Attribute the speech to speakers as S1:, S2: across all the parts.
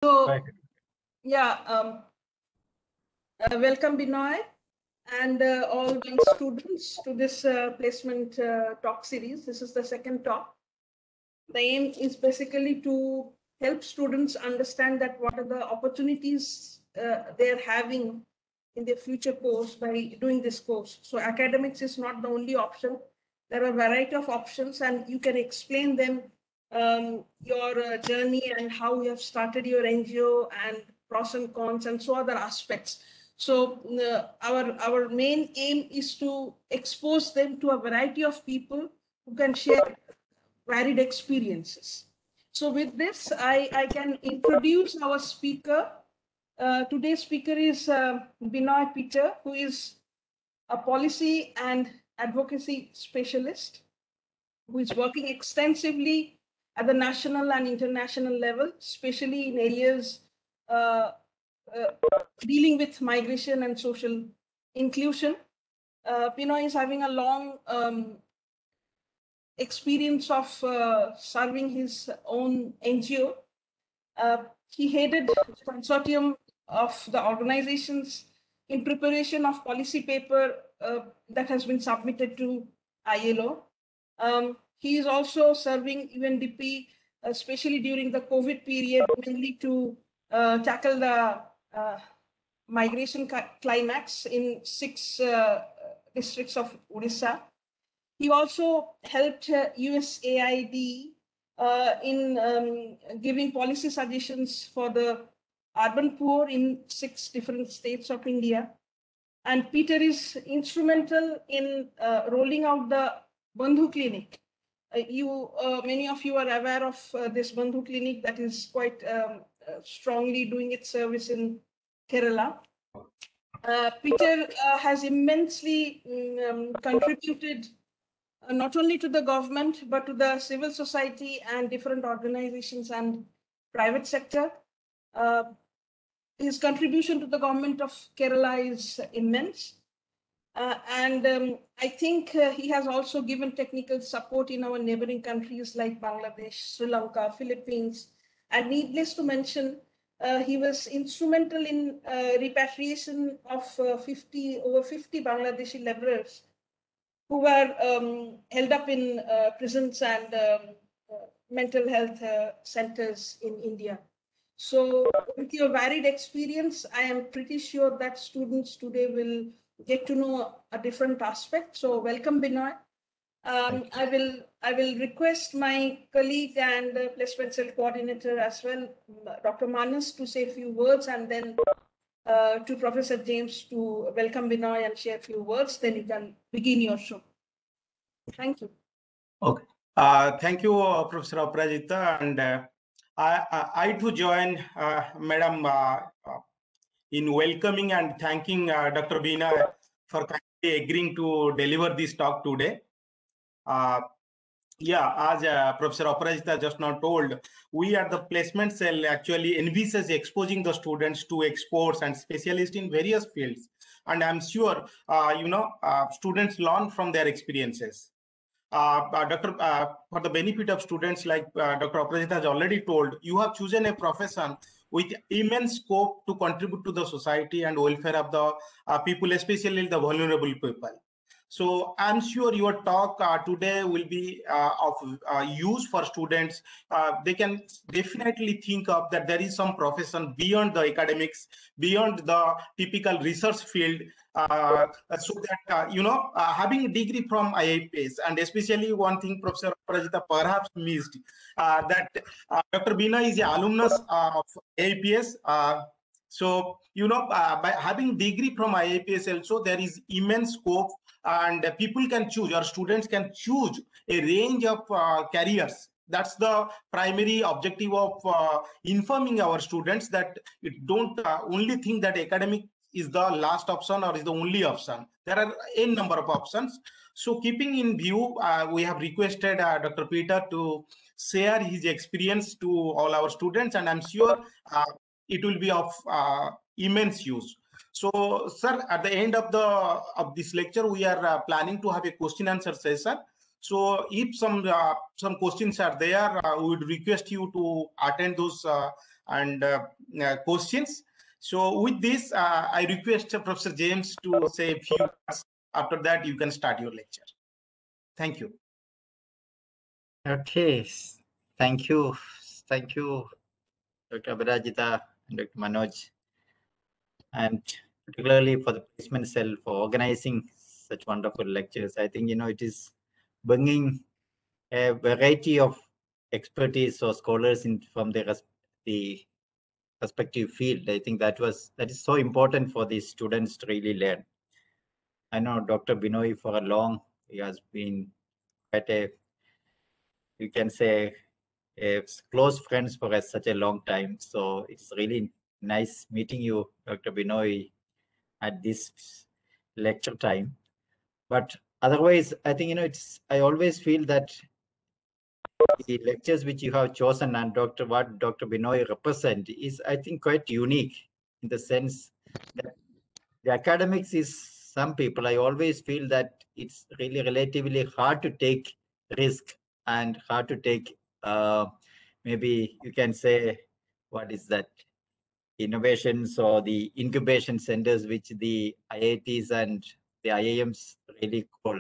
S1: So,
S2: Right.
S1: yeah, welcome Binoy and all my students to this placement talk series. This is the second talk. The aim is basically to help students understand that what are the opportunities they're having in their future course by doing this course. So academics is not the only option. There are a variety of options and you can explain them your journey and how you have started your NGO and pros and cons and so other aspects. So our main aim is to expose them to a variety of people who can share varied experiences. So with this, I can introduce our speaker. Today's speaker is Binoy Peter, who is a policy and advocacy specialist who is working extensively at the national and international level, especially in areas uh, uh, dealing with migration and social inclusion. Binoy is having a long experience of serving his own NGO. He headed the consortium of the organizations in preparation of policy paper that has been submitted to ILO. He is also serving UNDP, especially during the COVID period, mainly to tackle the migration climax in 6 districts of Odisha. He also helped USAID in giving policy suggestions for the urban poor in 6 different states of India. And Peter is instrumental in rolling out the Bandhu Clinic. Many of you are aware of this Bandhu Clinic that is quite strongly doing its service in Kerala. Peter has immensely contributed not only to the government, but to the civil society and different organizations and private sector. His contribution to the government of Kerala is immense. I think he has also given technical support in our neighboring countries like Bangladesh, Sri Lanka, Philippines, and needless to mention, he was instrumental in repatriation of over 50 Bangladeshi laborers who were held up in prisons and mental health centers in India. So with your varied experience, I am pretty sure that students today will get to know a different aspect. So welcome, Binoy. I will request my colleague and placement cell coordinator as well, Dr. Manas, to say a few words, and then to Professor James to welcome Binoy and share a few words. Then you can begin your show. Thank you.
S2: Okay. Thank you, Professor Aparajita, and I too join Madam in welcoming and thanking Dr. Bina for kindly agreeing to deliver this talk today. Yeah, as Professor Aparajita just now told, we at the placement cell actually envisage exposing the students to experts and specialists in various fields. And I'm sure, students learn from their experiences. For the benefit of students, like Dr. Aparajita has already told, you have chosen a profession with immense scope to contribute to the society and welfare of the people, especially the vulnerable people. So I'm sure your talk today will be of use for students. They can definitely think of that there is some profession beyond the academics, beyond the typical research field, so that having a degree from IIPS, and especially one thing Professor Aparajita perhaps missed, that Dr. Bina is an alumnus of IIPS. So by having degree from IIPS also, there is immense scope, and people can choose, or students can choose a range of careers. That's the primary objective of informing our students, that it don't only think that academic is the last option or is the only option. There are a number of options. So keeping in view, we have requested Dr. Peter to share his experience to all our students, and I'm sure it will be of immense use. So, sir, at the end of this lecture, we are planning to have a question answer session. So, if some questions are there, we would request you to attend those and questions. So with this, I request Professor James to say a few words. After that, you can start your lecture. Thank you.
S3: Okay, thank you. Thank you, Dr. Abhirajita and Dr. Manoj, and particularly for the placement cell for organizing such wonderful lectures. I think, it is bringing a variety of expertise or scholars in from the respective field. I think that is so important for the students to really learn. I know Dr. Binoy for a long, he has been quite a, you can say, close friends for such a long time. So it's really nice meeting you, Dr. Binoy, at this lecture time. But otherwise, I think, I always feel that the lectures which you have chosen and what Dr. Binoy represent is, I think, quite unique in the sense that the academics is some people, I always feel that it's really relatively hard to take risk and hard to take, maybe you can say, what is that, innovations or the incubation centers which the IITs and the IIMs really call.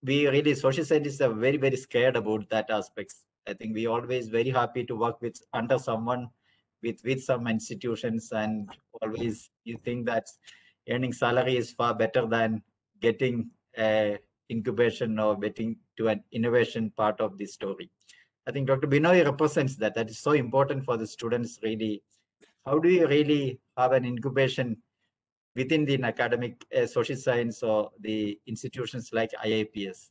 S3: We really, social scientists are very, very scared about that aspects. I think we always very happy to work with under someone with some institutions, and always you think that earning salary is far better than getting incubation or getting to an innovation part of the story. I think Dr. Binoy represents that. That is so important for the students really. How do you really have an incubation within the academic social science or the institutions like IIPS?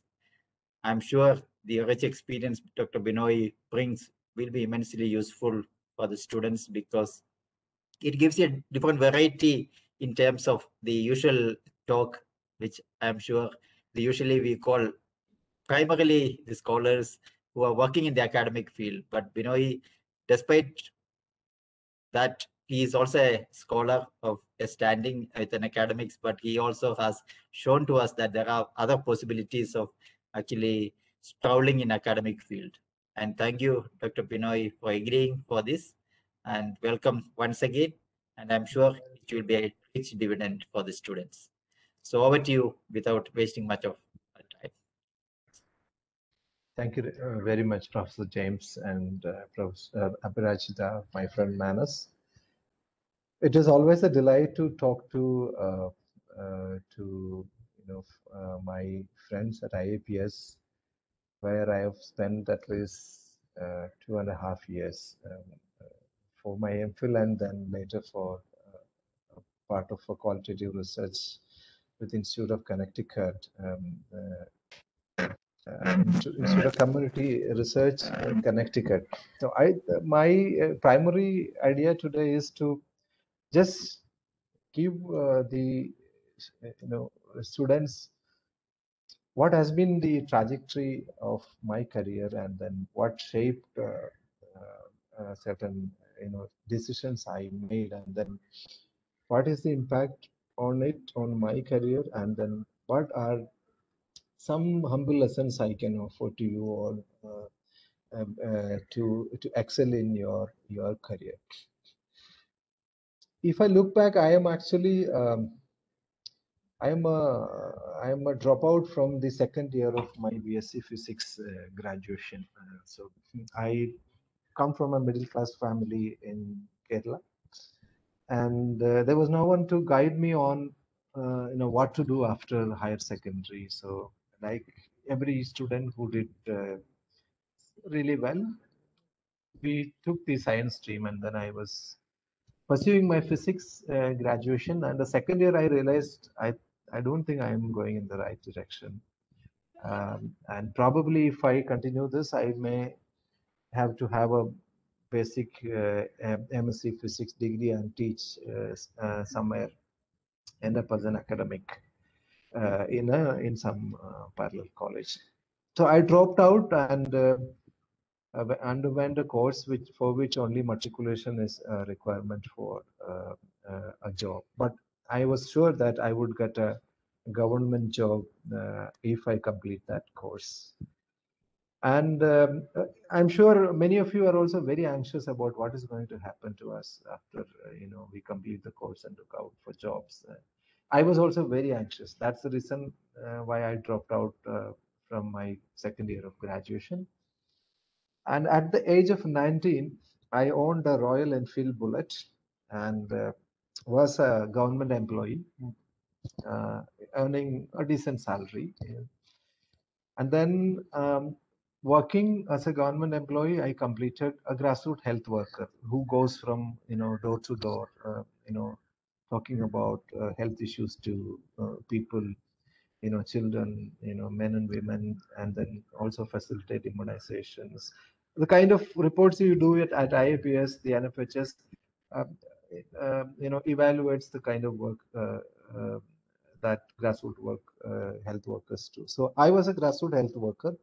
S3: I'm sure the rich experience Dr. Binoy brings will be immensely useful for the students because it gives you a different variety in terms of the usual talk, which I'm sure usually we call primarily the scholars who are working in the academic field. But Binoy, despite that, he is also a scholar of a standing within academics, but he also has shown to us that there are other possibilities of actually sprawling in academic field. And thank you, Dr. Binoy, for agreeing for this, and welcome once again. And I'm sure it will be a rich dividend for the students. So over to you without wasting much of time.
S4: Thank you very much, Professor James and Professor Abhirajita, my friend Manas. It is always a delight to talk to my friends at IIPS, where I have spent at least 2.5 years for my MPhil and then later for part of a qualitative research with Institute of Connecticut. Institute of Community Research in Connecticut. So my primary idea today is to just give the students what has been the trajectory of my career and then what shaped certain decisions I made, and then what is the impact on it on my career, and then what are some humble lessons I can offer to you all to excel in your career. If I look back, I am actually I am a dropout from the second year of my BSc Physics graduation. So I come from a middle class family in Kerala, and there was no one to guide me on what to do after higher secondary. So like every student who did really well, we took the science stream, and then I was pursuing my physics graduation. And the second year I realized I don't think I am going in the right direction, and probably if I continue this, I may have to have a basic MSc physics degree and teach somewhere, end up as an academic in some parallel college. So I dropped out and underwent a course for which only matriculation is a requirement for a job. But I was sure that I would get a government job if I complete that course. And I'm sure many of you are also very anxious about what is going to happen to us after we complete the course and look out for jobs. I was also very anxious. That's the reason why I dropped out from my second year of graduation. And at the age of 19, I owned a Royal Enfield Bullet and was a government employee, earning a decent salary. And then working as a government employee, I completed a grassroots health worker who goes from door to door, talking about health issues to people, children, men and women, and then also facilitate immunizations. The kind of reports you do at IAPS, the NFHS, evaluates the kind of work that grassroots work health workers do. So I was a grassroots health worker,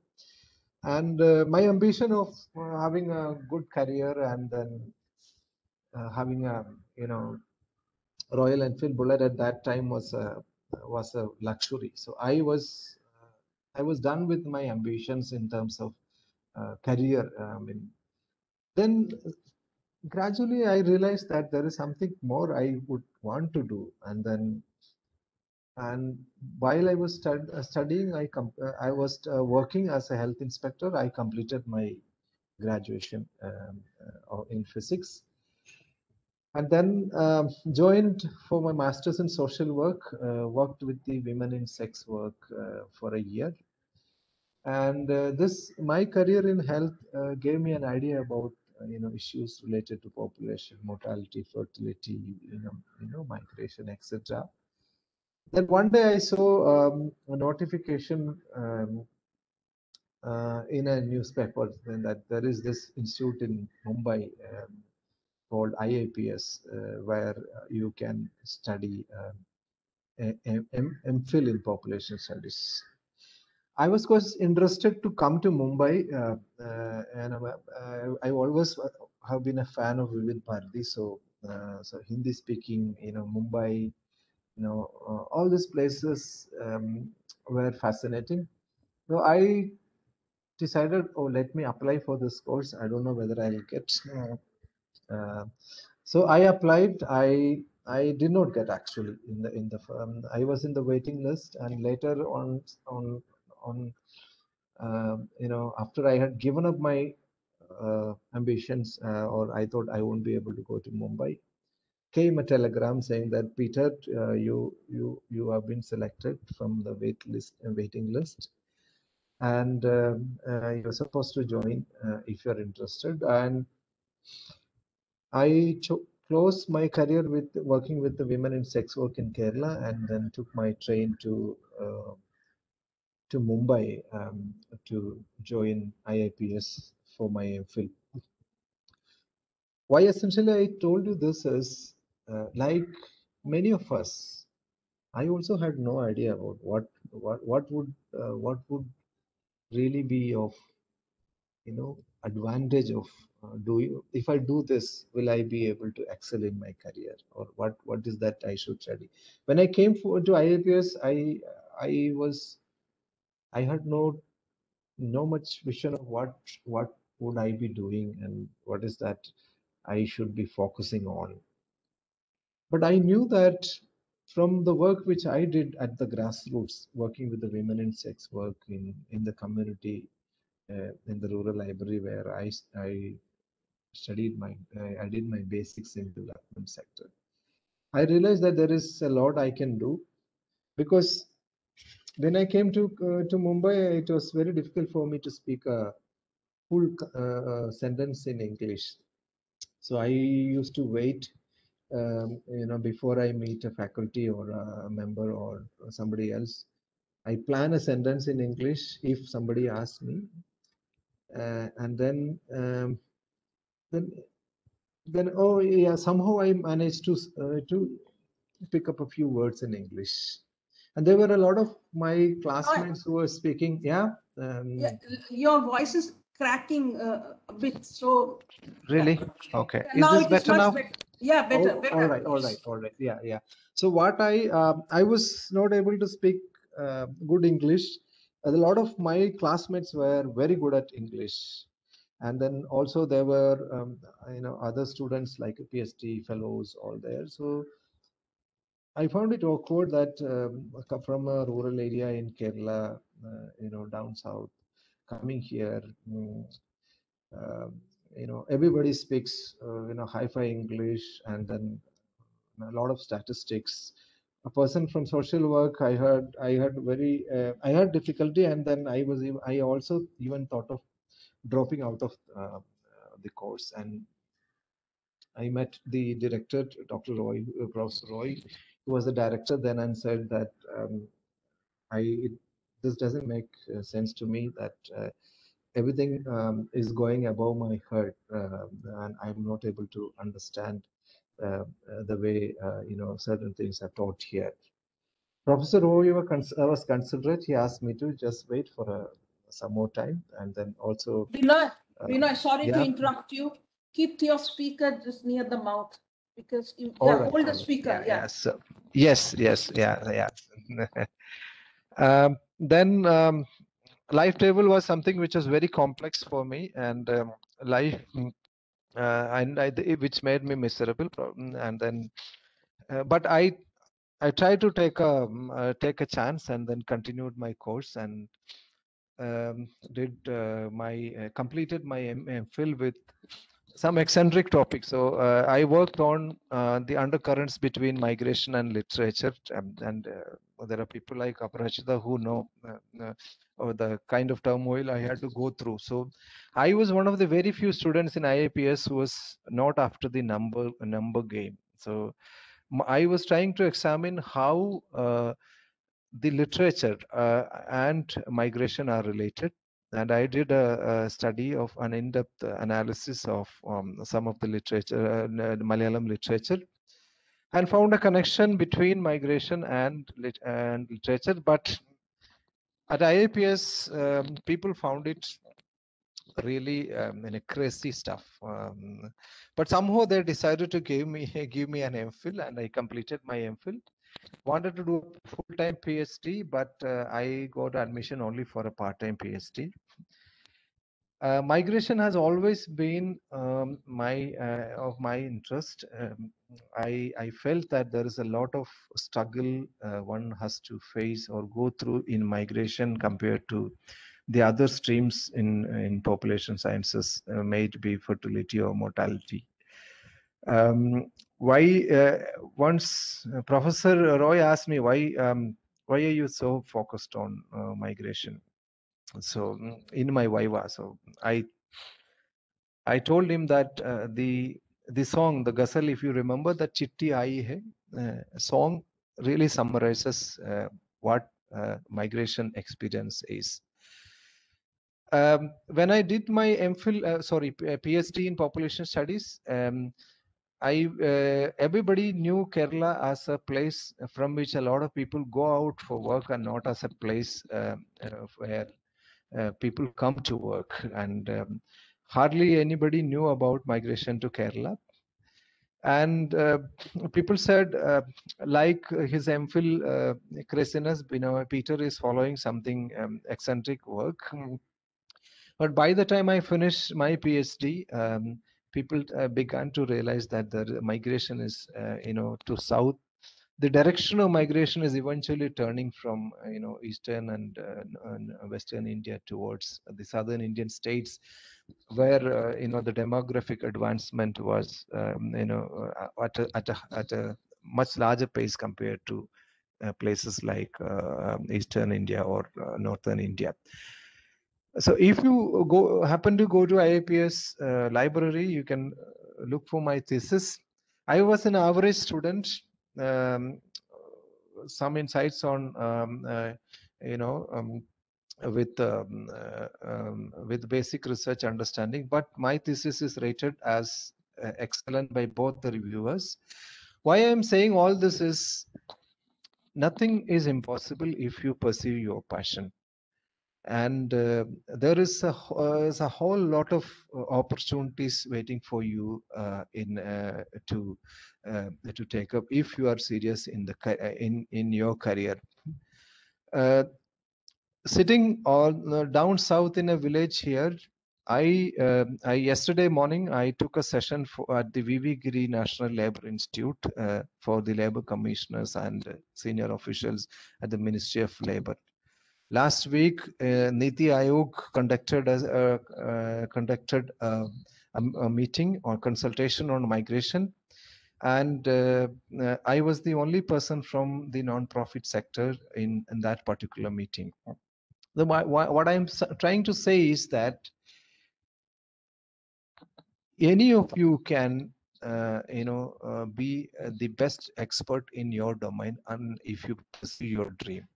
S4: and my ambition of having a good career and then having a Royal Enfield Bullet at that time was a luxury. So I was done with my ambitions in terms of career. Then gradually I realized that there is something more I would want to do, and while I was studying, I was working as a health inspector. I completed my graduation in physics, and then joined for my master's in social work. Worked with the women in sex work for a year, and my career in health gave me an idea about issues related to population mortality, fertility, migration, etc. Then one day I saw a notification in a newspaper that there is this institute in Mumbai called IAPS, where you can study MPhil in population studies. I was quite interested to come to Mumbai, and I always have been a fan of Vivid Bharati, so Hindi speaking, Mumbai, all these places were fascinating. So I decided, oh, let me apply for this course. I don't know whether I'll get. So I applied. I did not get actually in the firm. I was in the waiting list, and later on after I had given up my ambitions, or I thought I won't be able to go to Mumbai, came a telegram saying that Peter, you have been selected from the waiting list, and you're supposed to join if you're interested. And I closed my career with working with the women in sex work in Kerala, and then took my train to Mumbai to join IAPS for my MPhil. Why essentially I told you this is, like many of us, I also had no idea about what would really be of advantage of if I do this, will I be able to excel in my career, or what is that I should study? When I came to IAPS, I had no much vision of what would I be doing and what is that I should be focusing on. But I knew that from the work which I did at the grassroots, working with the women in sex work in the community, in the rural library where I studied I did my basics in development sector. I realized that there is a lot I can do, because when I came to Mumbai, it was very difficult for me to speak a full sentence in English. So I used to wait, before I meet a faculty or a member or somebody else. I plan a sentence in English if somebody asks me, and then oh yeah, somehow I managed to pick up a few words in English. And there were a lot of my classmates who were speaking. Yeah.
S1: Yeah, your voice is cracking a bit. So
S4: really? Okay. Is
S1: now
S4: this
S1: it is
S4: better
S1: much
S4: now?
S1: better. Yeah, better.
S4: Oh,
S1: better.
S4: all right. Yeah. So what I was not able to speak good English, a lot of my classmates were very good at English. And then also there were, other students like PhD fellows all there. So I found it awkward that from a rural area in Kerala, down south, coming here, everybody speaks, hi-fi English, and then a lot of statistics. A person from social work, I had difficulty, and then I also even thought of dropping out of the course. And I met the director, Dr. Roy, Professor Roy, who was the director then, and said that this doesn't make sense to me, that everything is going above my head, and I'm not able to understand the way certain things are taught here. Professor Roy was considerate. He asked me to just wait for some more time, and then also.
S1: Binoy, sorry to
S4: yeah.
S1: interrupt you. Keep your speaker just near the mouth, because you
S4: All right,
S1: hold
S4: all
S1: the
S4: right.
S1: speaker.
S4: Yeah. So, yes, yeah. Then life table was something which was very complex for me, and life, which made me miserable. And then, but I tried to take a chance, and then continued my course, and completed my MPhil with some eccentric topics. So I worked on the undercurrents between migration and literature, and there are people like Aparajita who know or the kind of turmoil I had to go through. So I was one of the very few students in IAPS who was not after the number game. So I was trying to examine how the literature and migration are related. And I did a study of an in-depth analysis of some of the literature, Malayalam literature, and found a connection between migration and literature. But at IAPS, people found it really crazy stuff. But somehow they decided to give me an MPhil, and I completed my MPhil. Wanted to do a full-time PhD, but I got admission only for a part-time PhD. Migration has always been of my interest. I felt that there is a lot of struggle one has to face or go through in migration compared to the other streams in population sciences, may it be fertility or mortality. Once Professor Roy asked me why are you so focused on migration? So in my Viva, so I told him that the song, the ghazal, if you remember, that Chitti Aayi Hai song really summarizes what migration experience is. When I did my PhD in population studies, everybody knew Kerala as a place from which a lot of people go out for work, and not as a place where people come to work. And hardly anybody knew about migration to Kerala. And people said, like his MPhil craziness, Peter is following something eccentric work. But by the time I finished my PhD, people began to realize that the migration is, to south. The direction of migration is eventually turning from, eastern and western India towards the southern Indian states, where the demographic advancement was, at a much larger pace compared to places like eastern India or northern India. So if you happen to go to IAPS library, you can look for my thesis. I was an average student. Some insights on with basic research understanding, but my thesis is rated as excellent by both the reviewers. Why I'm saying all this is, nothing is impossible if you pursue your passion. And there is a whole lot of opportunities waiting for you to take up if you are serious in your career. sitting on down south in a village here, I yesterday morning I took a session at the VV Giri National Labour Institute for the labor commissioners and senior officials at the Ministry of Labour. Last week, Niti Aayog conducted a meeting or consultation on migration, and I was the only person from the non-profit sector in that particular meeting. What I'm trying to say is that any of you can be the best expert in your domain, and if you pursue your dream.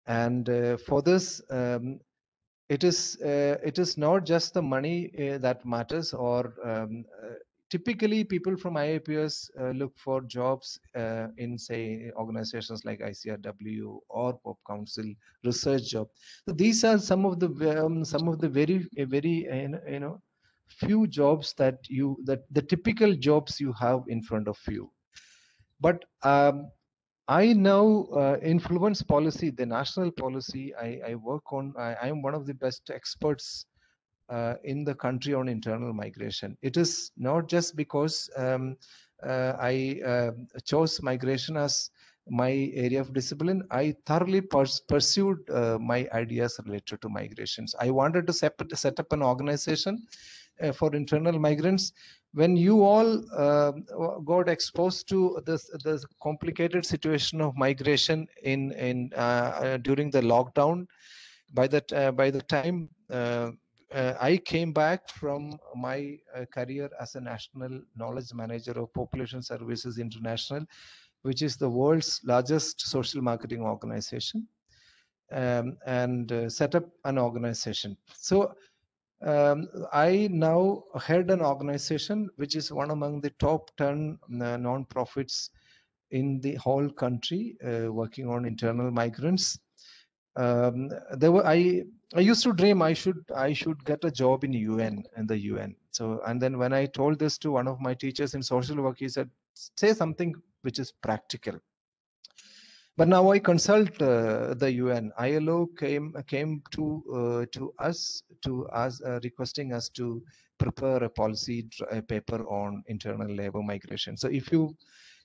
S4: And for this, it is not just the money that matters, or typically people from IAPS look for jobs in, say, organizations like ICRW or Pop Council, research job. So these are some of the very few jobs that the typical jobs you have in front of you. But I now influence policy, the national policy. I work on. I am one of the best experts in the country on internal migration. It is not just because I chose migration as my area of discipline. I thoroughly pursued my ideas related to migrations. I wanted to set up an organization for internal migrants. When you all got exposed to this complicated situation of migration during the lockdown, by the time I came back from my career as a national knowledge manager of Population Services International, which is the world's largest social marketing organization, and set up an organization. So I now head an organization which is one among the top 10 non-profits in the whole country working on internal migrants. I used to dream I should get a job in the UN. So, and then when I told this to one of my teachers in social work, he said, say something which is practical. But now I consult the UN. ILO came to us requesting us to prepare a policy paper on internal labor migration. So if you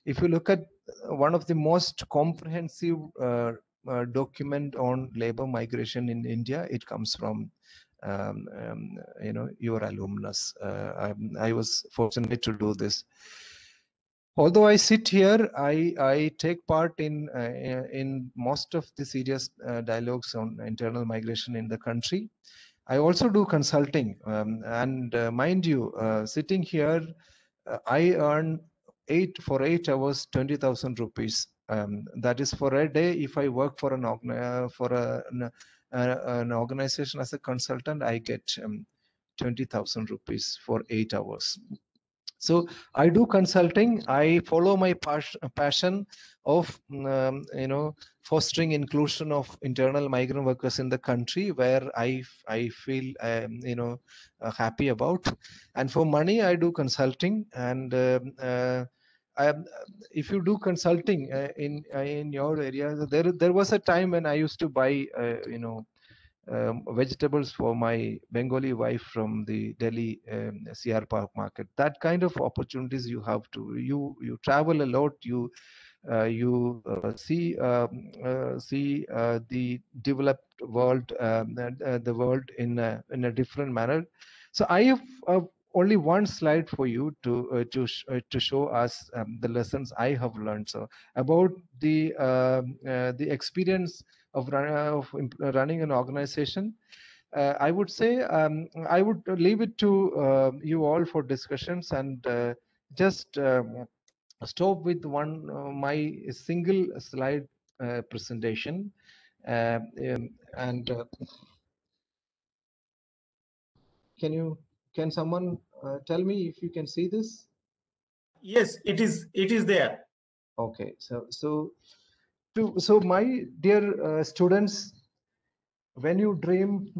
S4: look at one of the most comprehensive document on labor migration in India, it comes from your alumnus. I was fortunate to do this. Although I sit here, I take part in most of the serious dialogues on internal migration in the country. I also do consulting, and mind you, sitting here, I earn 8 hours 20,000 rupees. That is for a day. If I work for an organization as a consultant, I get 20,000 rupees for 8 hours. So I do consulting. I follow my passion of fostering inclusion of internal migrant workers in the country, where I feel happy about. And for money, I do consulting. And if you do consulting in your area, there was a time when I used to buy vegetables for my Bengali wife from the Delhi CR Park market. That kind of opportunities you have to. You travel a lot. You see the developed world, the world in a different manner. So I have only one slide for you to show us the lessons I have learned. So about the experience of running an organization. I would say I would leave it to you all for discussions, and just stop with my single slide presentation. And can someone tell me if you can see this?
S2: Yes, it is there.
S4: Okay, so my dear students, when you dream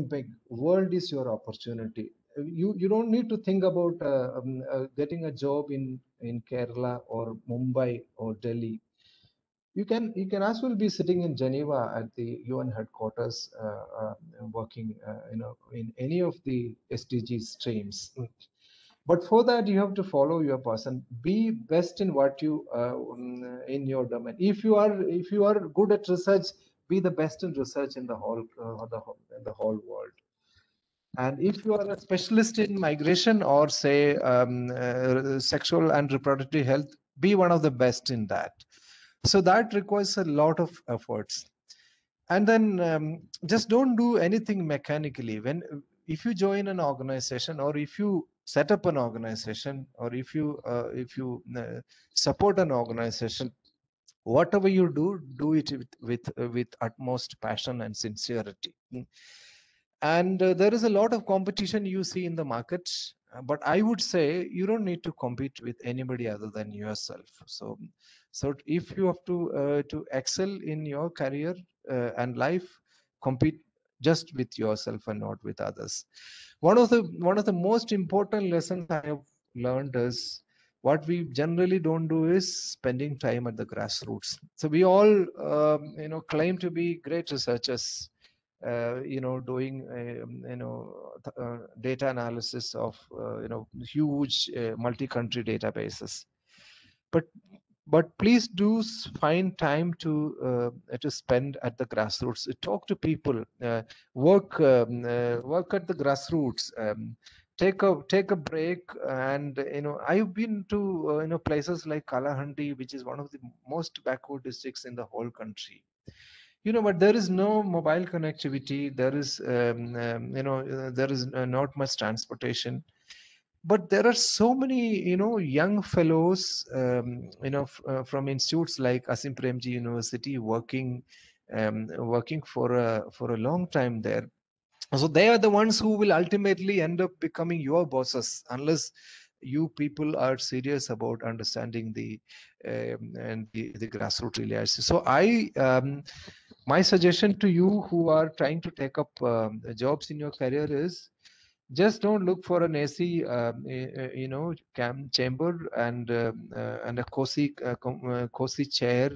S4: big. World is your opportunity. You don't need to think about getting a job in Kerala or Mumbai or Delhi. you can as well be sitting in Geneva at the UN headquarters, working in any of the SDG streams. But for that, you have to follow your person. Be best in what you in your domain. If you are good at research, be the best in research in the whole world. And if you are a specialist in migration or say sexual and reproductive health, be one of the best in that. So that requires a lot of efforts. And then just don't do anything mechanically. If you join an organization, or if you set up an organization, or if you support an organization, whatever you do it with utmost passion and sincerity. And there is a lot of competition you see in the market, but I would say you don't need to compete with anybody other than yourself. So if you have to excel in your career and life, compete just with yourself and not with others. One of the most important lessons I have learned is what we generally don't do is spending time at the grassroots. So we all claim to be great researchers, doing data analysis of huge multi-country databases, but please do find time to spend at the grassroots. Talk to people, work at the grassroots. Take a break, and I've been to places like Kalahandi, which is one of the most backward districts in the whole country. But there is no mobile connectivity. There is there is not much transportation. But there are so many young fellows from institutes like Asim Premji University working for a long time there. So they are the ones who will ultimately end up becoming your bosses, unless you people are serious about understanding the grassroots realities. So my suggestion to you who are trying to take up jobs in your career is, just don't look for an AC, chamber and a cozy chair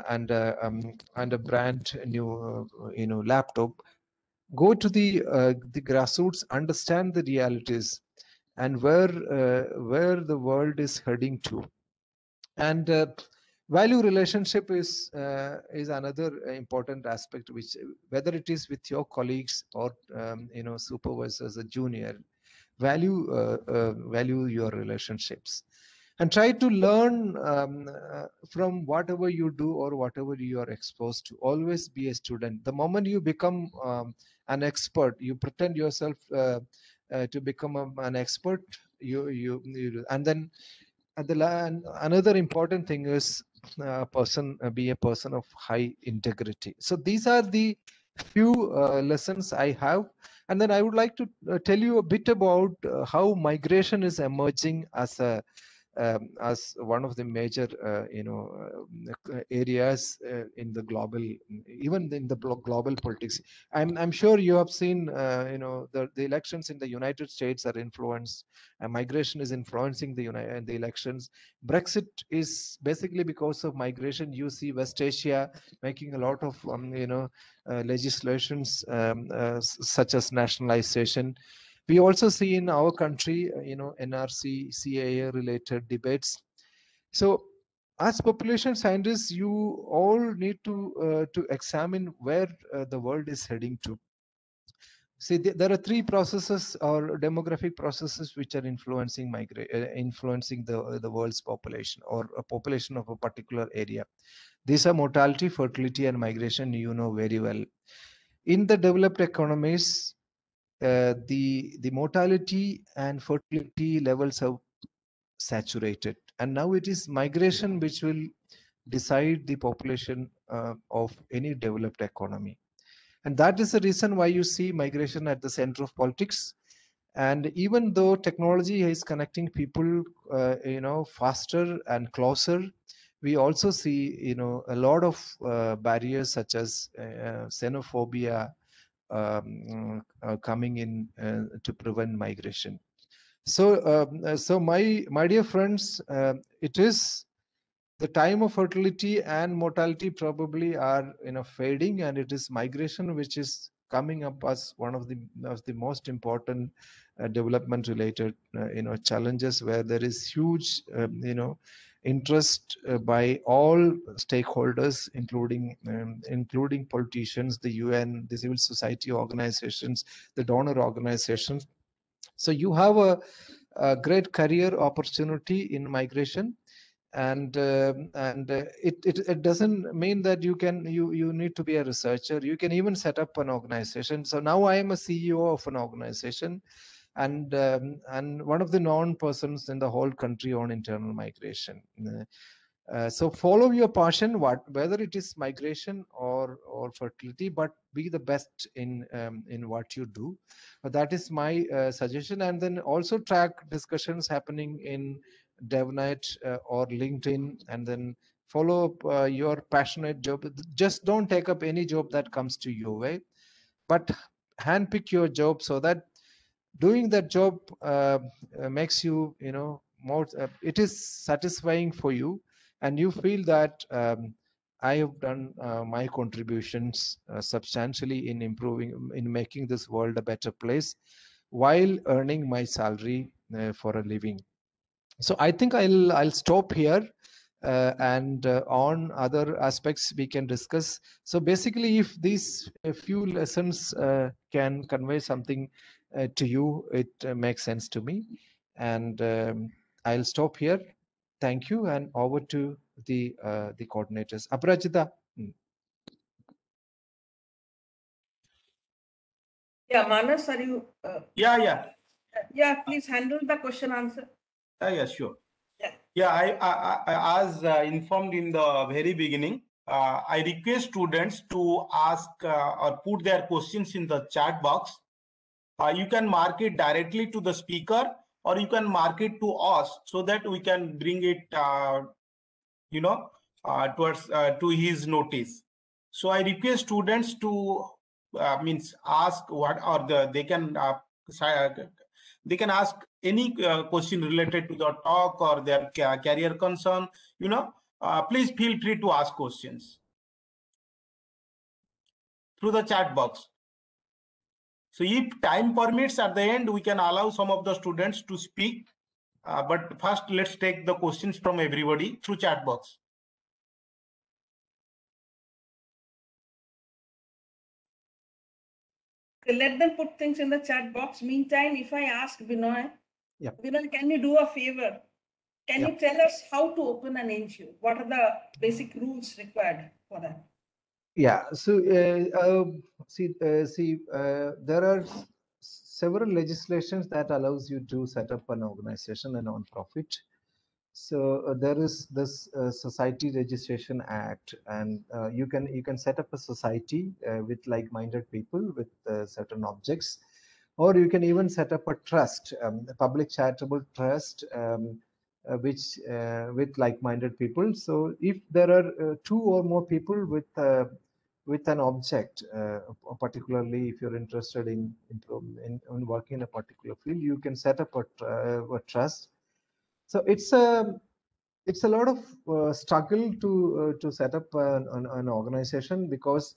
S4: and a brand new laptop. Go to the grassroots, understand the realities and where the world is heading to. And value relationship is another important aspect, which whether it is with your colleagues or supervisors, a junior, value your relationships, and try to learn from whatever you do or whatever you are exposed to. Always be a student. The moment you become an expert, you pretend yourself to become an expert, and then another important thing is be a person of high integrity. So these are the few lessons I have, and then I would like to tell you a bit about how migration is emerging as one of the major areas in the global, even in the global politics. I'm sure you have seen the elections in the United States are influenced. Migration is influencing the elections. Brexit is basically because of migration. You see West Asia making a lot of legislations such as nationalization. We also see in our country, NRC, CAA related debates. So as population scientists, you all need to examine where the world is heading to. See, there are three processes or demographic processes which are influencing the world's population or a population of a particular area. These are mortality, fertility, and migration. You know very well. In the developed economies, the mortality and fertility levels have saturated, and now it is migration which will decide the population of any developed economy. And that is the reason why you see migration at the center of politics. And even though technology is connecting people faster and closer, we also see a lot of barriers such as xenophobia coming in to prevent migration. So my dear friends, it is the time of fertility and mortality probably are fading, and it is migration which is coming up as one of the most important development related challenges, where there is huge interest by all stakeholders, including politicians, the UN, the civil society organizations, the donor organizations. So you have a great career opportunity in migration, and it doesn't mean that you need to be a researcher. You can even set up an organization. So now I am a CEO of an organization, and one of the known persons in the whole country on internal migration. So follow your passion, whether it is migration or fertility, but be the best in what you do. That is my suggestion. And then also track discussions happening in DevNet or LinkedIn, and then follow up your passionate job. Just don't take up any job that comes to your way, but handpick your job so that doing that job makes you more it is satisfying for you, and you feel that I have done my contributions substantially in making this world a better place while earning my salary for a living. So I think I'll stop here, and on other aspects we can discuss. So basically, if these few lessons can convey something to you, it makes sense to me. And I'll stop here. Thank you, and over to the coordinators. Aparajita.
S1: Yeah, Manas, are you?
S2: Yeah.
S1: Please handle the question answer.
S2: Yeah, sure.
S1: Yeah.
S2: Yeah, I as informed in the very beginning, I request students to ask or put their questions in the chat box. You can mark it directly to the speaker, or you can mark it to us, so that we can bring it, towards to his notice. So I request students to ask what, or they can ask any question related to the talk or their career concern. Please feel free to ask questions through the chat box. So if time permits, at the end we can allow some of the students to speak, but first let's take the questions from everybody through chat box.
S1: Let them put things in the chat box. Meantime, if I ask Binoy, Binoy, can you do a favor? Can you tell us how to open an NGO? What are the basic rules required for that?
S4: Yeah. So there are several legislations that allows you to set up an organization, a non-profit. So there is this Society Registration Act, and you can set up a society with like-minded people with certain objects, or you can even set up a trust, a public charitable trust, which with like-minded people. So if there are two or more people with an object, particularly if you're interested in working in a particular field, you can set up a trust. So it's a lot of struggle to set up an organization, because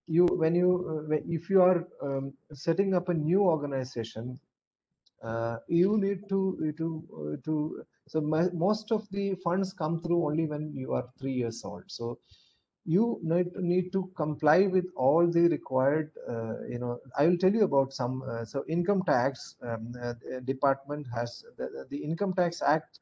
S4: if you are setting up a new organization, you need to so most of the funds come through only when you are 3 years old. So you need to comply with all the required, I will tell you about some. So income tax department has the Income Tax Act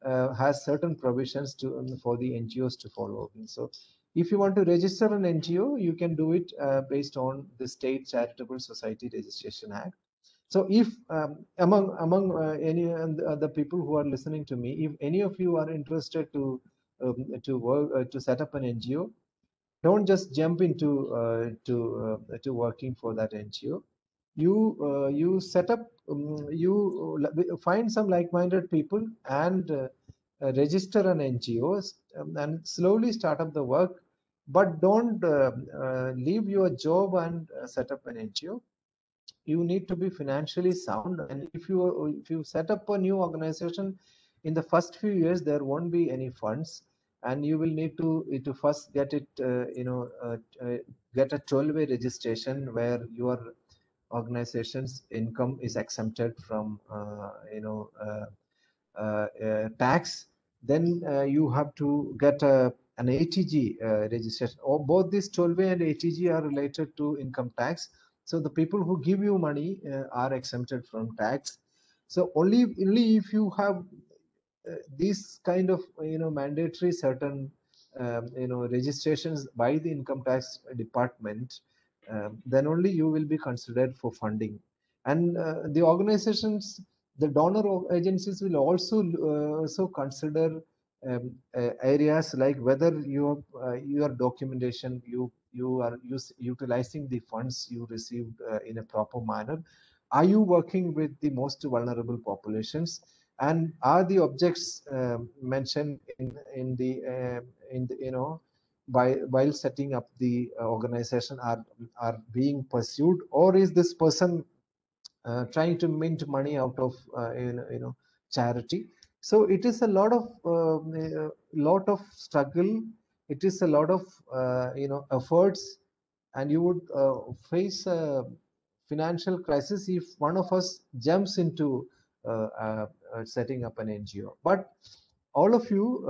S4: has certain provisions for the NGOs to follow. So if you want to register an NGO, you can do it based on the State Charitable Society Registration Act. So if among any the people who are listening to me, if any of you are interested to work to set up an NGO, don't just jump into to working for that NGO. You set up, you find some like-minded people and register an NGO, and slowly start up the work. But don't leave your job and set up an NGO. You need to be financially sound, and if you set up a new organization, in the first few years there won't be any funds. and you will need to first get it, get a 12-way registration where your organization's income is exempted from, tax. Then you have to get an ATG registration. Or both this 12-way and ATG are related to income tax. So the people who give you money are exempted from tax. So only if you have these kind of mandatory certain registrations by the income tax department, then only you will be considered for funding. And the organizations, the donor agencies will also consider areas like whether your documentation, you are utilizing the funds you received in a proper manner. Are you working with the most vulnerable populations? And are the objects mentioned in the while setting up the organization are being pursued, or is this person trying to mint money out of charity? So it is a lot of struggle. It is a lot of efforts, and you would face a financial crisis if one of us jumps into setting up an NGO. But all of you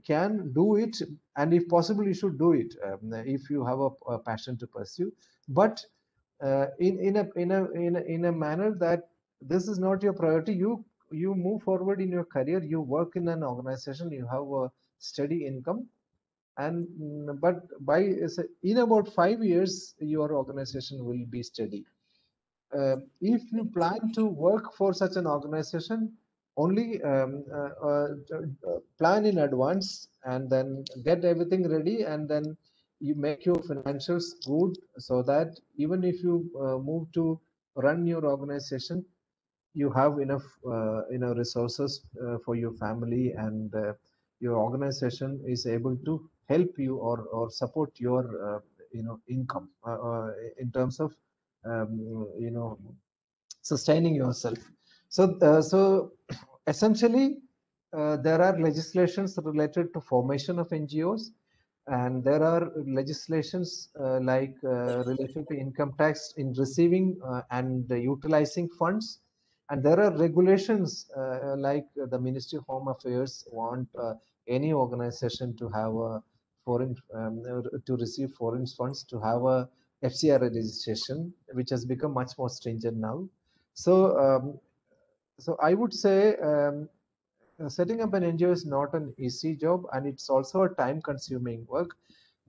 S4: can do it, and if possible, you should do it if you have a passion to pursue. But in a manner that this is not your priority. You move forward in your career. You work in an organization. You have a steady income, and but in about 5 years, your organization will be steady. If you plan to work for such an organization, only plan in advance and then get everything ready, and then you make your financials good, so that even if you move to run your organization, you have enough resources for your family, and your organization is able to help you or support your income in terms of sustaining yourself. So essentially, there are legislations related to formation of NGOs, and there are legislations related to income tax in receiving and utilizing funds, and there are regulations like the Ministry of Home Affairs want any organization to have a foreign to receive foreign funds to have a FCRA registration, which has become much more stringent now. So I would say setting up an NGO is not an easy job, and it's also a time-consuming work.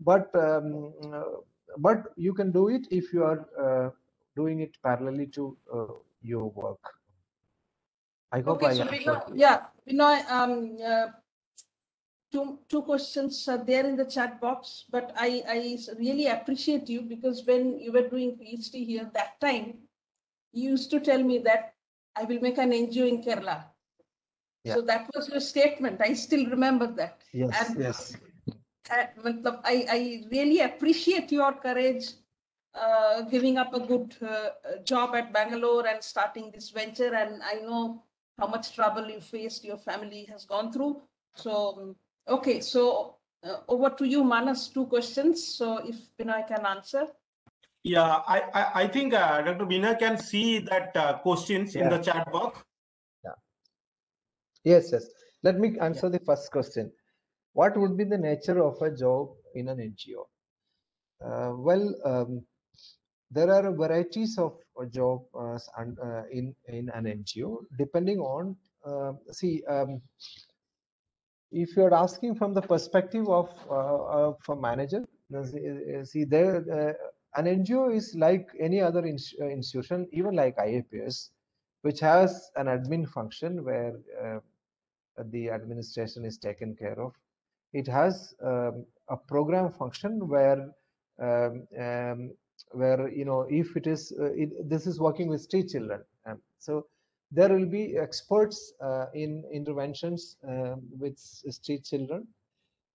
S4: But you can do it if you are doing it parallelly to your work. I hope
S1: Okay,
S4: I
S1: so
S4: answered.
S1: two questions are there in the chat box, but I really appreciate you, because when you were doing PhD here that time, you used to tell me that I will make an NGO in Kerala.
S4: Yeah.
S1: So that was your statement. I still remember that.
S4: Yes,
S1: And
S4: yes.
S1: I really appreciate your courage, giving up a good job at Bangalore and starting this venture. And I know how much trouble you faced, your family has gone through. So, okay, so over to you, Manas, two questions. So if Binoy can answer.
S2: Yeah, I think Dr. Binoy can see that questions in the chat box.
S4: Yeah. Yes. Let me answer the first question. What would be the nature of a job in an NGO? There are varieties of job in an NGO, depending on if you're asking from the perspective of a manager, an NGO is like any other institution, even like IAPS, which has an admin function where the administration is taken care of. It has a program function where if it is this is working with street children, so there will be experts in interventions with street children,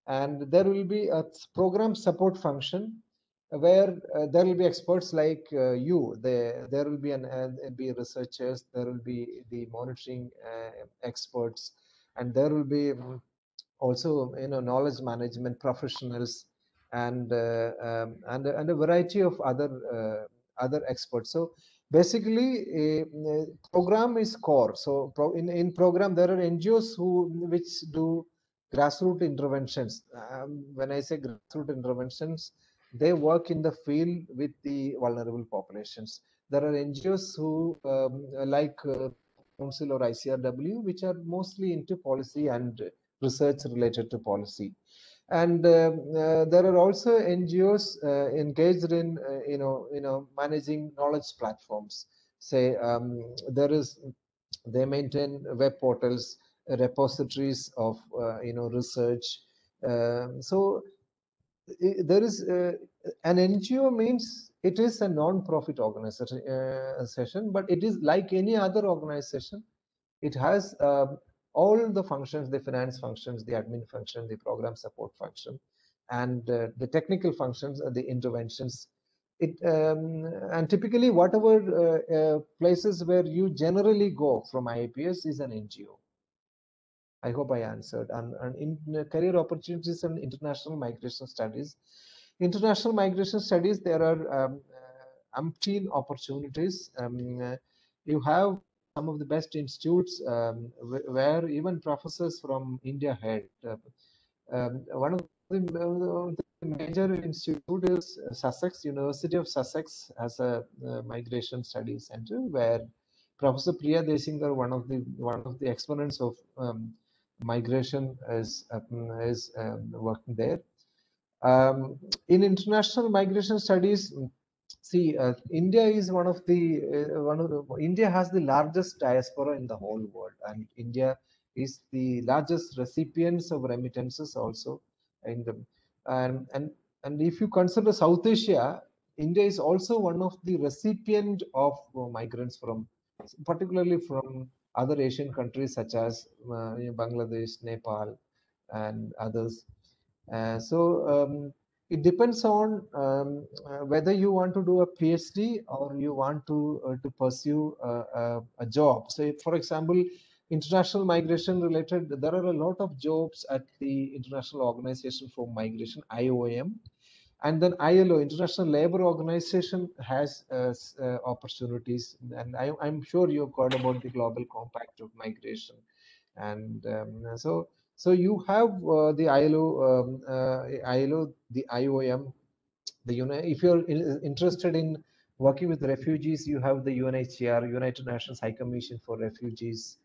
S4: and there will be a program support function where there will be experts like you. There will be researchers, there will be the monitoring experts, and there will be also knowledge management professionals, and and a variety of other experts. So basically, a program is core. So in program there are NGOs which do grassroots interventions. When I say grassroots interventions, they work in the field with the vulnerable populations. There are NGOs who like Council or ICRW, which are mostly into policy and research related to policy. And there are also NGOs engaged in managing knowledge platforms. Say they maintain web portals, repositories of research. So there is an NGO means it is a non-profit organization, but it is like any other organization. It has all the functions, the finance functions, the admin function, the program support function, and the technical functions, the interventions. And typically whatever places where you generally go from IAPS is an NGO. I hope I answered. And in career opportunities and international migration studies, there are umpteen opportunities. You have some of the best institutes where even professors from India head. One of the major institute is Sussex. University of Sussex has a migration studies center where Professor Priya Desinger, one of the exponents of migration, is working there. In international migration studies, see, India is India has the largest diaspora in the whole world, and India is the largest recipients of remittances also in the and if you consider South Asia, India is also one of the recipient of migrants particularly from other Asian countries such as Bangladesh, Nepal, and others. It depends on whether you want to do a PhD or you want to pursue a job. So, for example, international migration related, there are a lot of jobs at the International Organization for Migration, IOM. And then ILO, International Labour Organization, has opportunities. And I'm sure you've heard about the Global Compact of Migration. And so you have the ILO, the IOM, if you're interested in working with refugees, you have the UNHCR, United Nations High Commission for Refugees,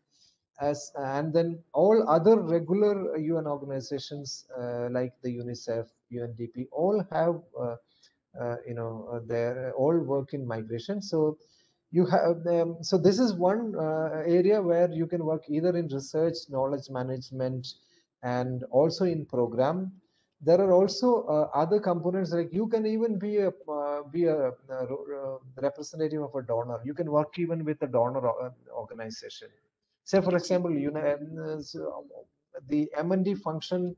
S4: and then all other regular UN organizations like the UNICEF, UNDP, all have they all work in migration. So you have them. So this is one area where you can work either in research, knowledge management, and also in program. There are also other components, like you can even be a representative of a donor. You can work even with a donor organization. Say, for example, the M&D function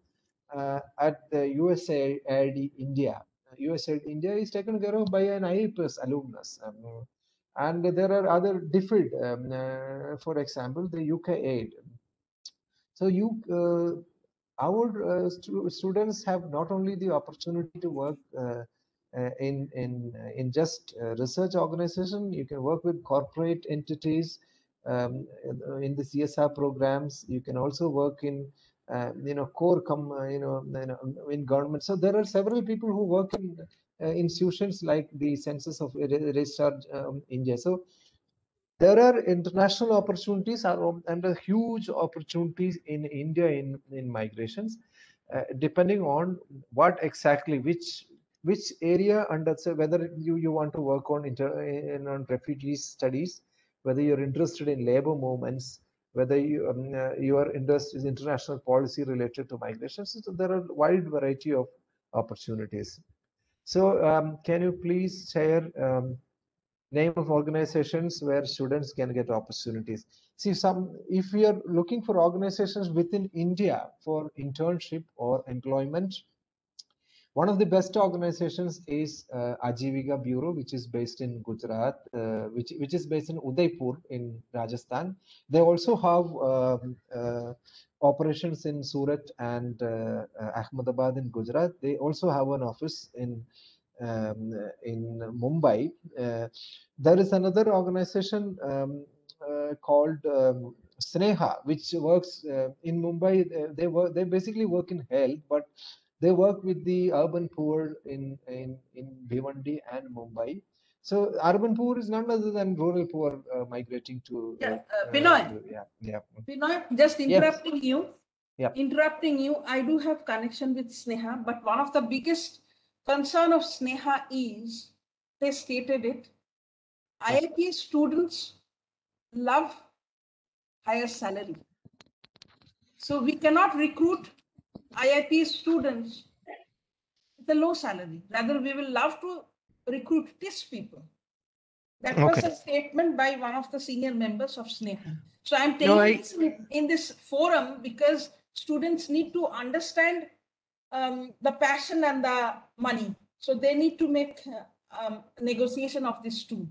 S4: at the USAID India. USAID India is taken care of by an IAPS alumnus. And there are other DFID, for example, the UK aid. So our students have not only the opportunity to work in just research organization. You can work with corporate entities in the CSR programs. You can also work in core in government. So there are several people who work in institutions like the Census of Registrar India. So there are international opportunities and huge opportunities in India in migrations, depending on what exactly which area, and that's whether you want to work on on refugee studies, whether you're interested in labor movements, whether your interest is international policy related to migration. So there are wide variety of opportunities. So can you please share name of organizations where students can get opportunities? See, if we are looking for organizations within India for internship or employment, one of the best organizations is Ajivika Bureau, which is based in Gujarat, which is based in Udaipur in Rajasthan. They also have operations in Surat and Ahmedabad in Gujarat. They also have an office in Mumbai. There is another organization called Sneha, which works in Mumbai. They basically work in health, but they work with the urban poor in Bhiwandi and Mumbai. So urban poor is none other than rural poor migrating to.
S1: Binoy.
S4: Yeah.
S1: Binoy, just interrupting you.
S4: Yeah.
S1: Interrupting you. I do have connection with Sneha, but one of the biggest concern of Sneha is, they stated it, IIT students love higher salary. So we cannot recruit IIT students with a low salary. Rather, we will love to recruit TIS people. That was a statement by one of the senior members of Sneha. So I'm telling this in this forum because students need to understand the passion and the money. So they need to make negotiation of this too.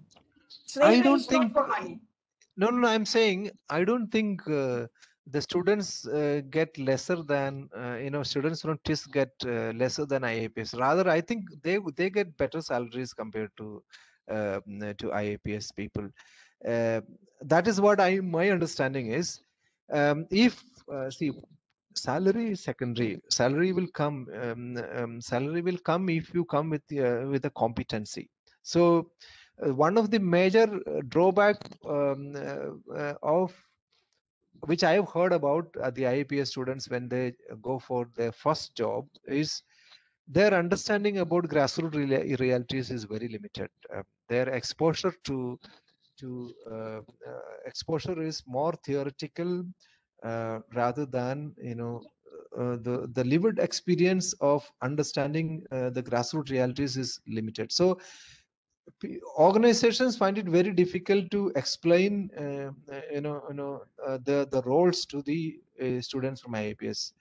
S5: I don't think.
S1: For money.
S5: No, I'm saying I don't think the students get lesser than students from TIS get lesser than IAPS. Rather, I think they get better salaries compared to IAPS people. That is what my understanding is. If salary is secondary. Salary will come. Salary will come if you come with a competency. So one of the major drawback of which I have heard about the IAPS students when they go for their first job is their understanding about grassroots realities is very limited. Their exposure to exposure is more theoretical rather than the lived experience of understanding the grassroots realities is limited. So organizations find it very difficult to explain the roles to the students from IAPS.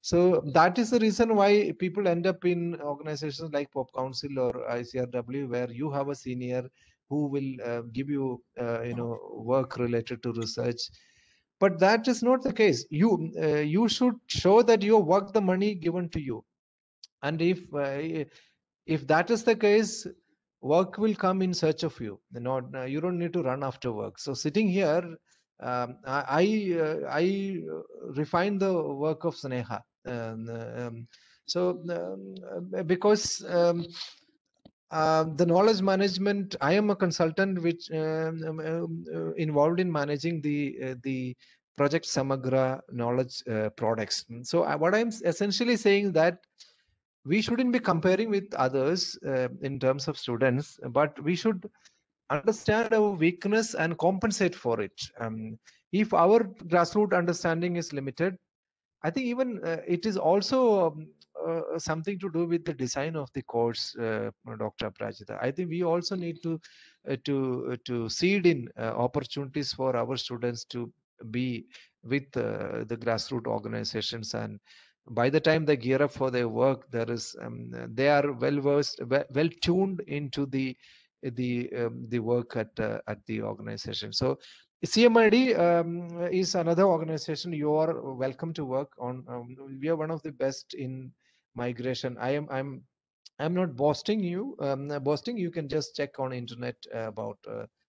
S5: So that is the reason why people end up in organizations like Pop Council or ICRW, where you have a senior who will give you work related to research. But that is not the case. You should show that you have worked the money given to you, and if that is the case, work will come in search of you. You don't need to run after work. So sitting here, I refine the work of Sneha. Because the knowledge management, I am a consultant which involved in managing the project Samagra knowledge products. So what I'm essentially saying that we shouldn't be comparing with others in terms of students, but we should understand our weakness and compensate for it. If our grassroots understanding is limited, I think even it is also something to do with the design of the course, Dr. Aprajita. I think we also need to seed in opportunities for our students to be with the grassroots organizations, and by the time they gear up for their work, they are well versed, well tuned into the work at the organization. So CMID is another organization you are welcome to work on. We are one of the best in migration. I'm not boasting you. Boasting, you can just check on internet about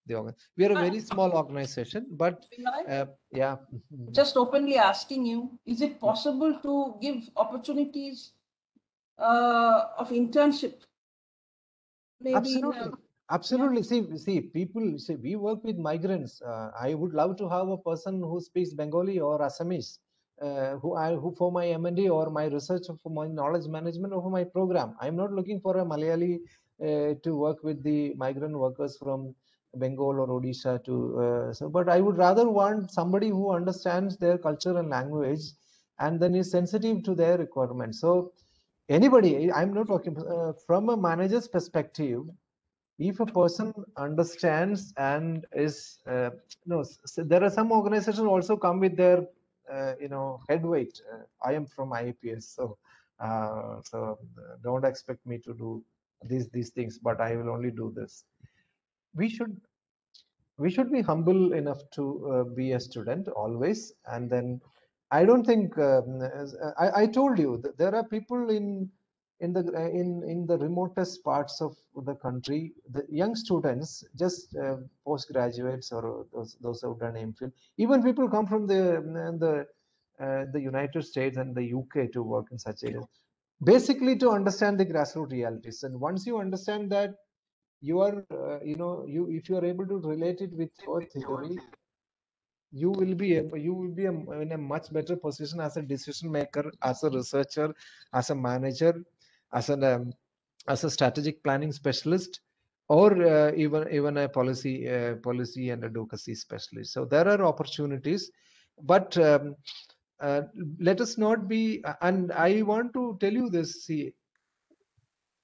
S5: the organization. We are a very small organization, but yeah.
S1: Just openly asking you, is it possible to give opportunities of internship? Maybe
S4: absolutely. Absolutely. See, people say we work with migrants. I would love to have a person who speaks Bengali or Assamese, who for my M&D or my research, for my knowledge management, or for my program. I'm not looking for a Malayali to work with the migrant workers from Bengal or Odisha but I would rather want somebody who understands their culture and language and then is sensitive to their requirements. So anybody, I'm not talking from a manager's perspective. If a person understands and is so there are some organizations also come with their head weight. I am from IAPS, so don't expect me to do these things, but I will only do this. We should be humble enough to be a student always, and then
S5: I don't think I told you that there are people in the remotest parts of the country, the young students, just postgraduates or those who have done MPhil. Even people come from the United States and the UK to work in such areas, basically to understand the grassroots realities. And once you understand that, you are you if you are able to relate it with your theory, you will be in a much better position as a decision maker, as a researcher, as a manager, as a strategic planning specialist, or even a policy and advocacy specialist. So there are opportunities, but let us not be. And I want to tell you this. See,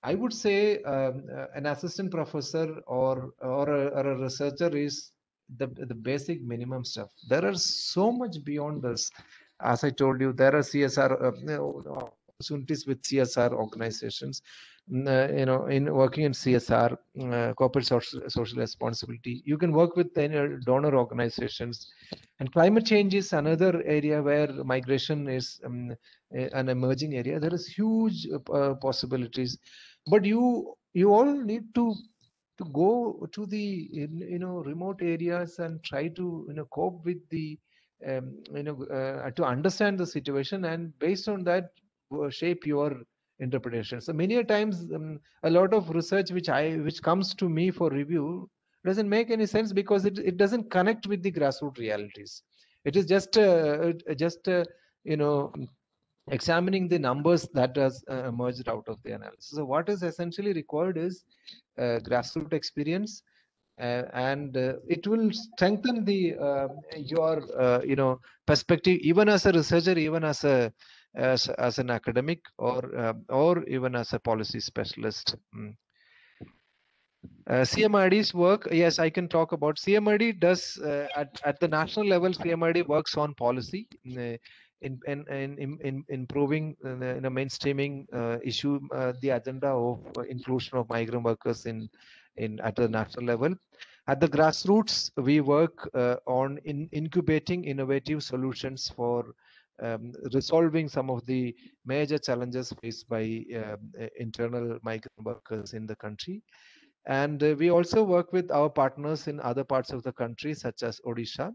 S5: I would say an assistant professor or a researcher is the basic minimum stuff. There are so much beyond this. As I told you, there are CSR opportunities with CSR organizations. In working in CSR, corporate social responsibility, you can work with donor organizations. And climate change is another area where migration is an emerging area. There is huge possibilities, but you all need to go to the remote areas and try to cope with the to understand the situation, and based on that shape your interpretation. So many a times a lot of research which comes to me for review doesn't make any sense because it doesn't connect with the grassroots realities. It is just examining the numbers that has emerged out of the analysis. So what is essentially required is grassroots experience, and it will strengthen the your perspective, even as a researcher, even as an academic, or even as a policy specialist. CMRD's work, yes, I can talk about. CMRD does at the national level. CMRD works on policy in improving mainstreaming issue the agenda of inclusion of migrant workers in at the national level. At the grassroots, we work on incubating innovative solutions for resolving some of the major challenges faced by internal migrant workers in the country. And we also work with our partners in other parts of the country, such as Odisha,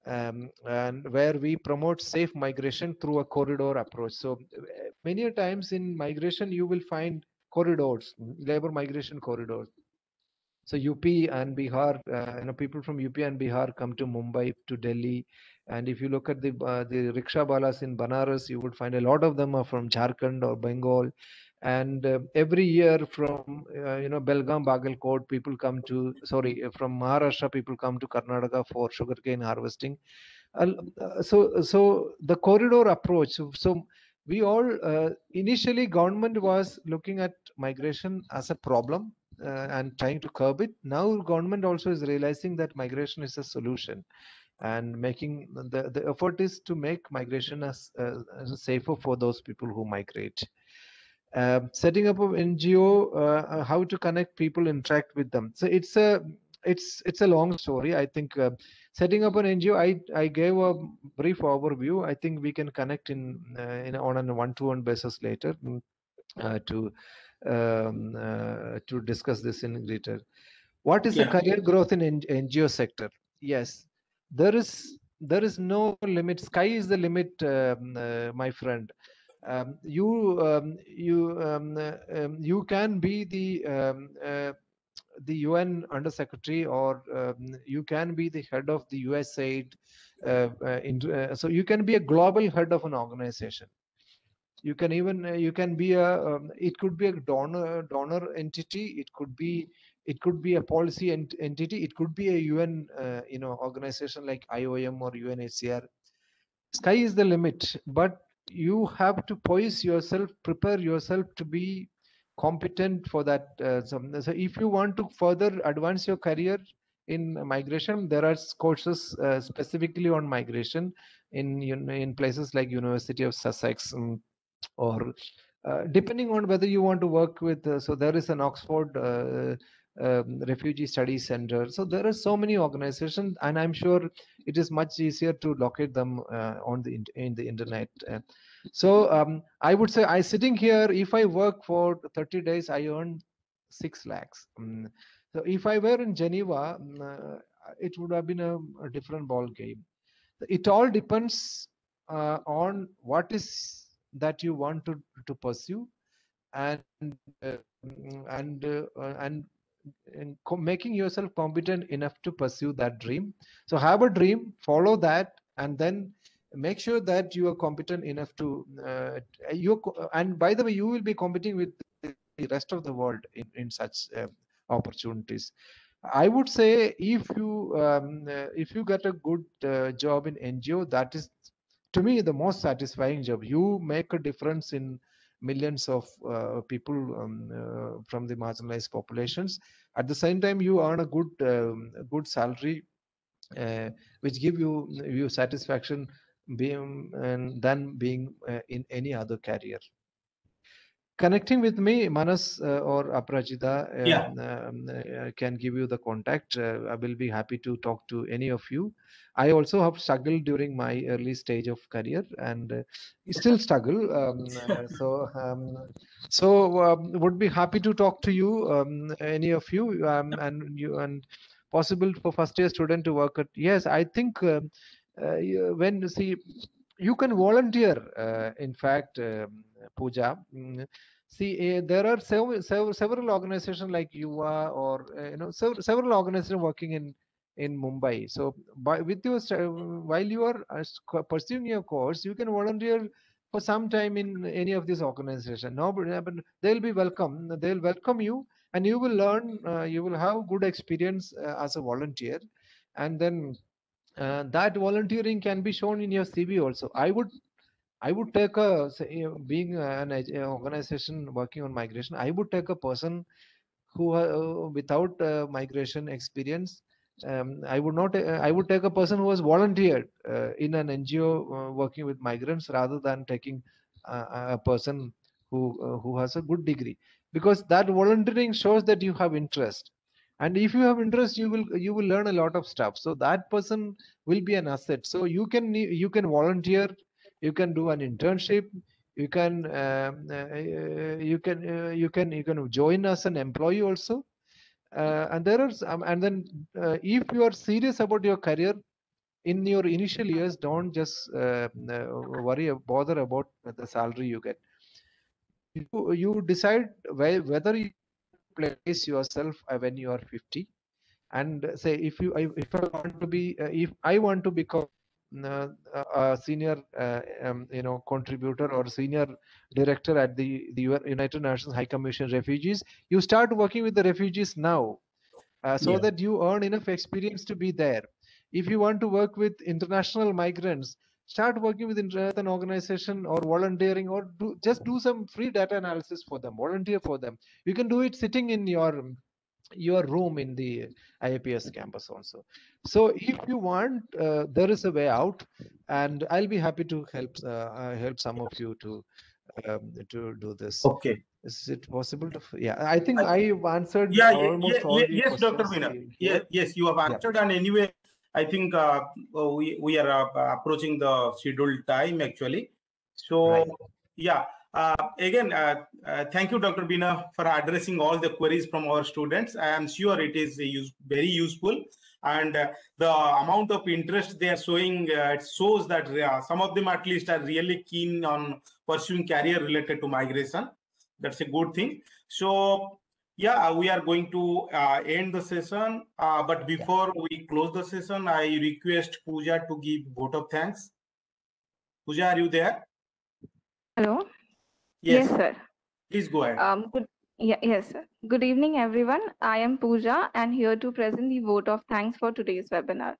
S5: and where we promote safe migration through a corridor approach. So many times in migration, you will find corridors, labor migration corridors. So UP and Bihar, people from UP and Bihar come to Mumbai, to Delhi. And if you look at the rickshaw balas in Banaras, you would find a lot of them are from Jharkhand or Bengal. And every year from Belgaum, Bagalkot, people come to from Maharashtra, people come to Karnataka for sugarcane harvesting. So the corridor approach. So we all initially government was looking at migration as a problem and trying to curb it. Now government also is realizing that migration is a solution, and making the effort is to make migration as safer for those people who migrate. Setting up an NGO, how to connect people, interact with them. So it's a long story. I think setting up an NGO, I gave a brief overview. I think we can connect on a one-to-one basis later to discuss this in greater. What is the career growth in NGO sector? Yes, there is no limit. Sky is the limit, my friend. You can be the UN Under Secretary, or you can be the head of the USAID. So you can be a global head of an organization. You can even you can be it could be a donor entity. It could be a policy entity. It could be a UN organization like IOM or UNHCR. Sky is the limit, but you have to poise yourself, prepare yourself to be competent for that. So if you want to further advance your career in migration, there are courses specifically on migration in places like University of Sussex, or depending on whether you want to work with. So there is an Oxford Refugee Studies Center. So there are so many organizations, and I'm sure it is much easier to locate them on the in the internet. So I would say, I sitting here, if I work for 30 days, I earn 6 lakhs. So if I were in Geneva, it would have been a different ball game. It all depends on what is that you want to pursue, and uh, and uh, and making yourself competent enough to pursue that dream. So have a dream, follow that, and then make sure that you are competent enough to and by the way, you will be competing with the rest of the world in such opportunities. I would say, if you get a good job in NGO, that is, to me, the most satisfying job. You make a difference in millions of people from the marginalized populations. At the same time, you earn a good salary, which give you satisfaction than being in any other career. Connecting with me, Manas or Aparajita can give you the contact. I will be happy to talk to any of you. I also have struggled during my early stage of career, and still struggle. Would be happy to talk to you, any of you, and possible for first year student to work at. Yes, I think when see, you can volunteer. In fact, Pooja. See, there are several organizations like UA, or several organizations working in Mumbai. So with your while you are pursuing your course, you can volunteer for some time in any of these organizations. No, but they'll be welcome. They'll welcome you, and you will learn. You will have good experience as a volunteer, and then that volunteering can be shown in your CV also. I would take being an organization working on migration, I would take a person who without migration experience. I would not. I would take a person who has volunteered in an NGO working with migrants, rather than taking a person who has a good degree, because that volunteering shows that you have interest, and if you have interest, you will learn a lot of stuff. So that person will be an asset. So you can volunteer, you can do an internship, you can you can join as an employee also. And there are and then if you are serious about your career in your initial years, don't just bother about the salary you get. You decide whether you place yourself when you are 50, and say, if I want to be if I want to become a senior contributor or senior director at the United Nations High Commission Refugees, you start working with the refugees now, so that you earn enough experience to be there. If you want to work with international migrants, start working with an organization, or volunteering, or just do some free data analysis for them, volunteer for them. You can do it sitting in your room in the IAPS campus also. So if you want, there is a way out, and I'll be happy to help some of you to do this.
S2: Okay.
S5: Is it possible to? Yeah, I think I've answered almost all the
S2: yes,
S5: questions.
S2: Dr. Vinay. Yes, you have answered. And anyway, I think we are approaching the scheduled time actually. So yeah, again, thank you, Dr. Bina, for addressing all the queries from our students. I am sure it is very useful, and the amount of interest they are showing, it shows that some of them at least are really keen on pursuing career related to migration. That's a good thing. So yeah, we are going to end the session. But before we close the session, I request Pooja to give vote of thanks. Pooja, are you there?
S6: Hello.
S2: Yes,
S6: sir.
S2: Please go ahead.
S6: Yes, sir. Good evening, everyone. I am Pooja, and here to present the vote of thanks for today's webinar.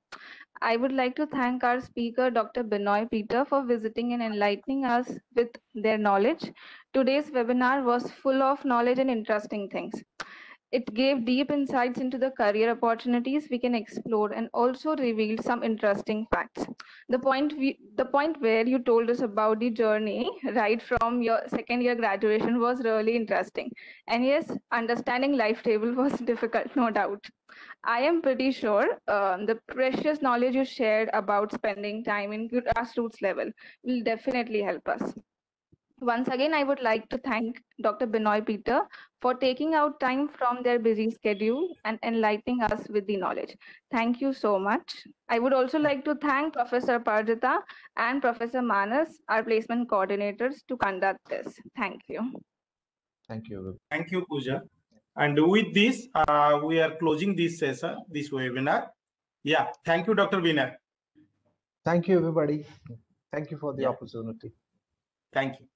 S6: I would like to thank our speaker, Dr. Binoy Peter, for visiting and enlightening us with their knowledge. Today's webinar was full of knowledge and interesting things. It gave deep insights into the career opportunities we can explore and also revealed some interesting facts. The point where you told us about the journey right from your second year graduation was really interesting. And yes, understanding life table was difficult, no doubt. I am pretty sure the precious knowledge you shared about spending time in grassroots level will definitely help us. Once again, I would like to thank Dr. Binoy Peter for taking out time from their busy schedule and enlightening us with the knowledge. Thank you so much. I would also like to thank Professor Parjita and Professor Manas, our placement coordinators, to conduct this. Thank you.
S4: Thank you.
S2: Thank you, Pooja. And with this, we are closing this session, this webinar. Yeah, thank you, Dr. Vinay.
S4: Thank you, everybody. Thank you for the
S2: Yeah.
S4: opportunity.
S2: Thank you.